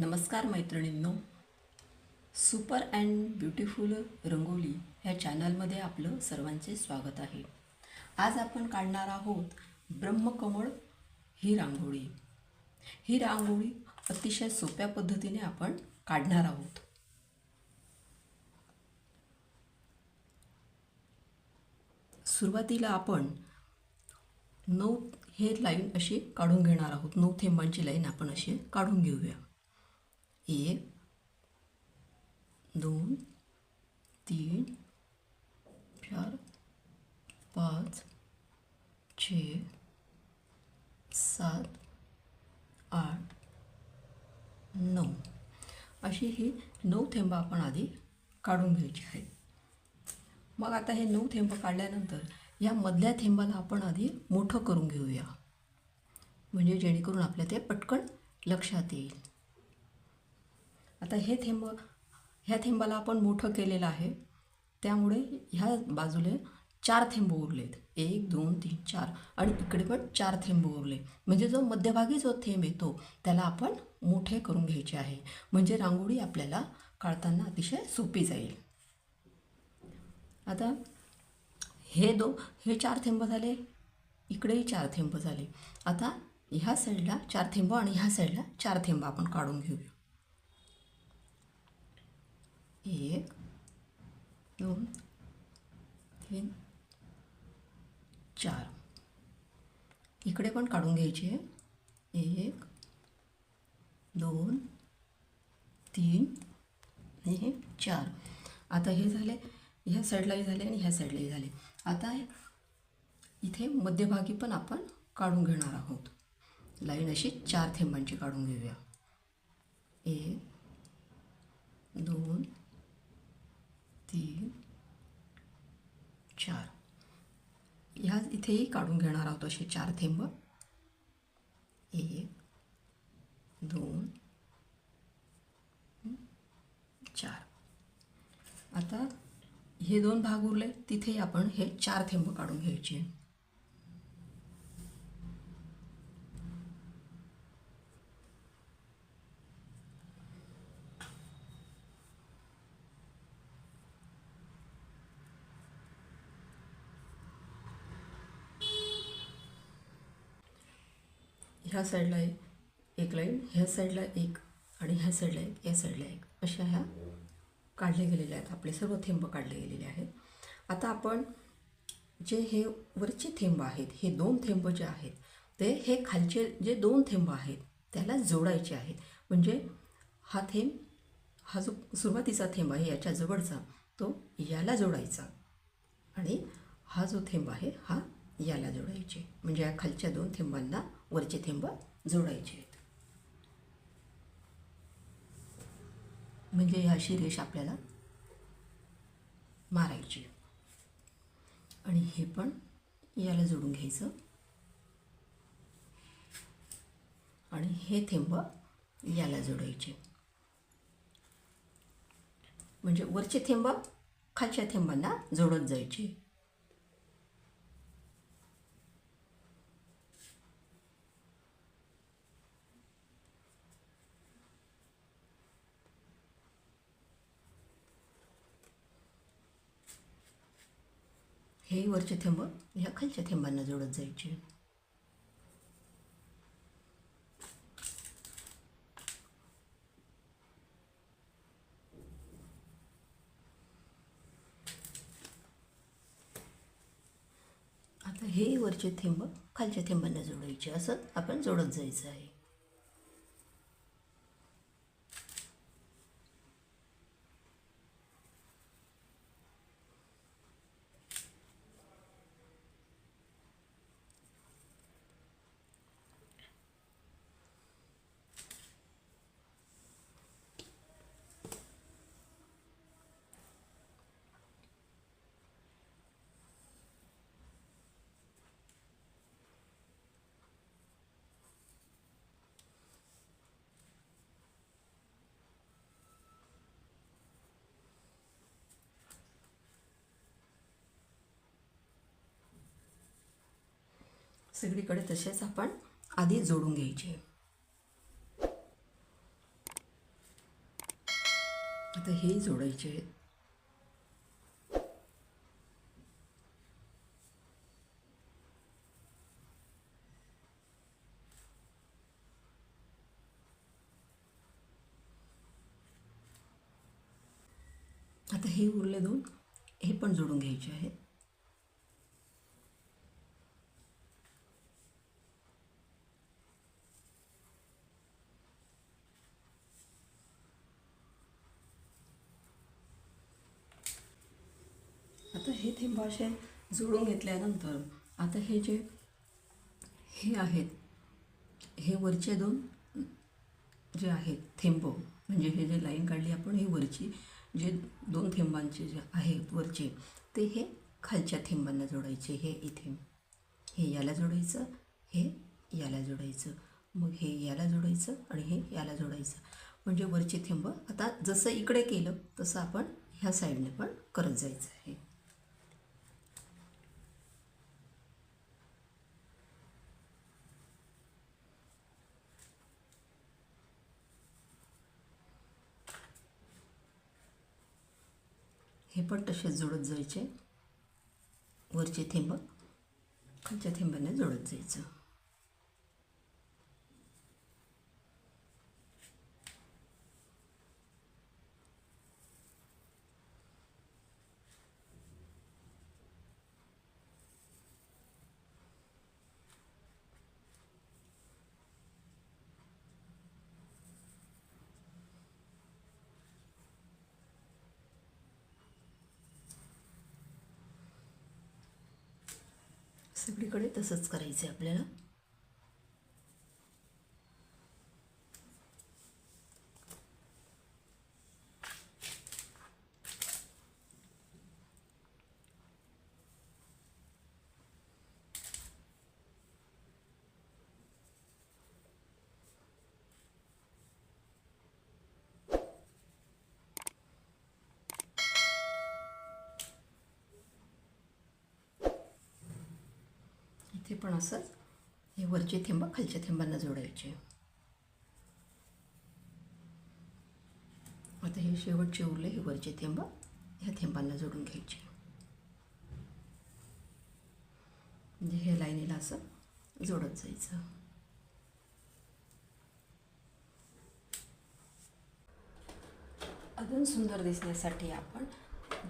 नमस्कार मैत्रिणींनो, super and beautiful rangoli ह्या चॅनलमध्ये आपलं सर्वांचे स्वागत आहे. आज आपण काढणार आहोत ब्रह्मकमळ ही रांगोळी. ही रांगोळी अतिशय सोप्या पद्धतीने आपण काढणार आहोत. सुरुवातीला आपण 9 हे लाईन अशी काढून घेणार आहोत. 9 थेंबांची लाईन आपण अशी काढून घेऊया. 1 2 3 4 5 6 7 8 9 अशी ही 9 थेंब आपण आधी काढून घ्यायची आहेत. मग आता हे 9 थेंब काढल्यानंतर या मधल्या थेंबाला आपण आधी मोठं करून घेऊया, म्हणजे जेणेकरून आपल्या ते पटकन लक्षात येईल. आता ह्या थेंबाला आपण मोठं केलेलं आहे, त्यामुळे ह्या बाजूला 4 थेंब उरलेत. 1 2 3 4 आणि इकडे पण 4 थेंब उरले. म्हणजे जो मध्यभागी जो थेंब येतो त्याला आपण मोठे करून घ्यायचे आहे, म्हणजे रांगोळी आपल्याला काढताना अतिशय सोपी जाईल. आता हे 4 थेंब झाले, इकडेही 4 थेंब झाले. आता ह्या साईडला 4 थेंब आणि ह्या साईडला 4 थेंब आपण काढून घेऊया. 1 2 3 4 इकडे पण काढून घ्यायचे. 1 2 3 आणि 4. आता हे झाले, ह्या साईडलाही झाले आणि ह्या साईडलाही झाले. आता इथे मध्यभागी पण आपण काढून घेणार आहोत. लाईन अशी 4 थेंबांची काढून घेऊया. 1 2 3 4. ह्या इथेही काढून घेणार आहोत असे 4 थेंब. 1 2 4. आता हे 2 भाग उरले, तिथेही आपण हे 4 थेंब काढून घ्यायचे. ह्या साईडला एक लाईन, ह्या साईडला एक आणि ह्या साईडला एक, या साईडला एक, अशा ह्या काढले गेलेले आहेत. आपले सर्व थेंब काढले गेलेले आहेत. आता आपण जे हे वरचे थेंब आहेत, हे 2 थेंब जे आहेत ते हे खालचे जे 2 थेंब आहेत त्याला जोडायचे आहेत. म्हणजे हा जो सुरुवातीचा थेंब आहे याच्या जवळचा, तो याला जोडायचा आणि हा जो थेंब आहे हा याला जोडायचे. म्हणजे या खालच्या 2 थेंबांना वरचे थेंब जोडायचे आहेत. म्हणजे अशी रेष आपल्याला मारायची आणि हे पण याला जोडून घ्यायचं आणि हे थेंब याला जोडायचे. म्हणजे वरचे थेंब खालच्या थेंबांना जोडत जायचे. हे वरचे थेंब ह्या खालच्या थेंबांना जोडत जायचे. आता हे वरचे थेंब खालच्या थेंबांना जोडायचे, असं आपण जोडत जायचं आहे. सगळीकडे तसेच आपण आधी जोडून घ्यायचे. आता हे जोडायचे आहेत. आता हे उरले दोन, हे पण जोडून घ्यायचे आहेत. आता हे थेंब असे जोडून घेतल्यानंतर आता हे आहेत, हे वरचे दोन जे आहेत थेंब, म्हणजे हे जे लाईन काढली आपण, ही वरची जे दोन थेंबांचे जे आहेत वरचे, ते हे खालच्या थेंबांना जोडायचे. हे इथे हे याला जोडायचं, हे याला जोडायचं, मग हे याला जोडायचं आणि हे याला जोडायचं. म्हणजे वरचे थेंब आता जसं इकडे केलं तसं आपण ह्या साईडने पण करत जायचं आहे. हे पण तसेच जोडत जायचे. वरचे थेंब खालच्या थेंबाने जोडत जायचं. सगळीकडे तसंच करायचं आहे आपल्याला. इथे पण असंच हे वरचे थेंब खालच्या थेंबांना जोडायचे. आता हे शेवटचे उरले हे वरचे थेंब ह्या थेंबांना जोडून घ्यायचे. म्हणजे हे लाईनीला असं जोडत जायचं. अजून सुंदर दिसण्यासाठी आपण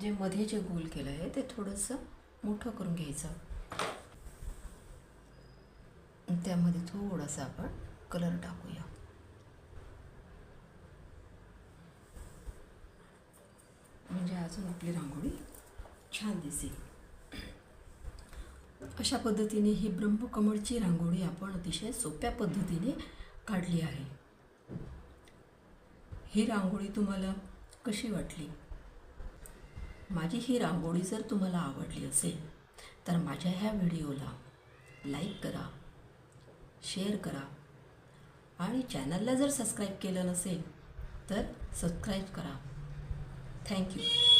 जे मध्ये जे गोल केलं आहे ते थोडंसं मोठं करून घ्यायचं. त्यामध्ये थोडासा आपण कलर टाकूया. म्हणजे अजून आपली रांगोळी छान दिसेल. अशा पद्धतीने ही ब्रह्मकमळची रांगोळी आपण अतिशय सोप्या पद्धतीने काढली आहे. ही रांगोळी तुम्हाला कशी वाटली? माझी ही रांगोळी जर तुम्हाला आवडली असेल तर माझ्या ह्या व्हिडिओला लाईक करा, शेअर करा आणि चॅनलला जर सबस्क्राईब केलं नसेल तर सबस्क्राईब करा. थँक्यू.